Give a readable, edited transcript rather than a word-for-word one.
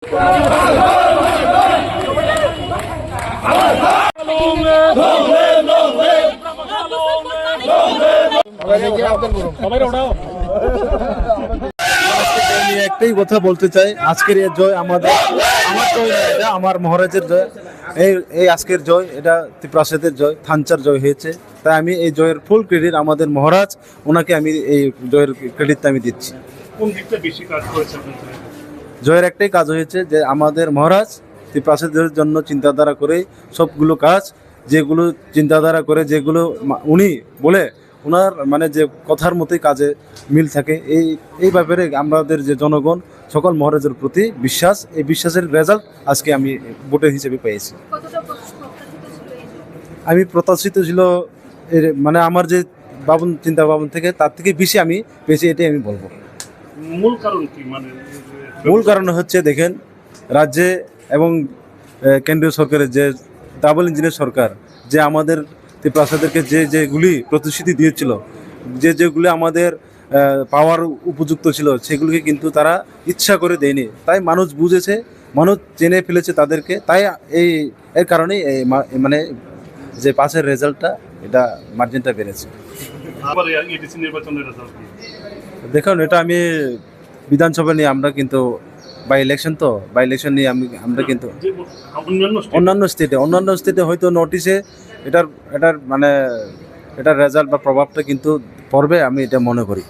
একটাই কথা বলতে চাই, আজকের এই জয় আমার জয় না, এটা আমার মহারাজের জয়। এই আজকের জয় এটা ত্রিপ্রাসাদের জয়, থানচার জয় হয়েছে। তাই আমি এই জয়ের ফুল ক্রেডিট আমাদের মহারাজ, ওনাকে আমি এই জয়ের ক্রেডিটটা আমি দিচ্ছি। কোন দিকটা বেশি কাজ করেছে? জয়ের একটাই কাজ হয়েছে যে আমাদের মহারাজ ত্রিপ্রাসাদের জন্য চিন্তাধারা করে সবগুলো কাজ, যেগুলো চিন্তাধারা করে, যেগুলো উনি বলে ওনার মানে যে কথার মতোই কাজে মিল থাকে। এই ব্যাপারে আমাদের যে জনগণ সকল মহারাজের প্রতি বিশ্বাস, এই বিশ্বাসের রেজাল্ট আজকে আমি ভোটের হিসেবে পেয়েছি। আমি প্রত্যাশিত ছিল মানে আমার যে চিন্তা ভাবনা থেকে তার থেকে বেশি আমি পেয়েছি, এটাই আমি বলবো। মূল কারণ কি? মানে মূল কারণ হচ্ছে দেখেন, রাজ্যে এবং কেন্দ্রীয় সরকারের যে ডাবল ইঞ্জিনের সরকার, যে আমাদের ত্রিপ্রাসাদেরকে যেগুলি প্রতিশ্রুতি দিয়েছিল, যেগুলি আমাদের পাওয়ার উপযুক্ত ছিল, সেগুলিকে কিন্তু তারা ইচ্ছা করে দেয়নি। তাই মানুষ বুঝেছে, মানুষ জেনে ফেলেছে তাদেরকে। তাই এর কারণেই মানে যে পাসের রেজাল্টটা, এটা মার্জিনটা বেড়েছে। দেখুন, এটা আমি বিধানসভা নিয়ে আমরা কিন্তু বাই ইলেকশন নিয়ে আমরা কিন্তু অন্যান্য স্টেটে হয়তো নোটিশে এটার মানে এটার রেজাল্ট বা প্রভাবটা কিন্তু পড়বে, আমি এটা মনে করি।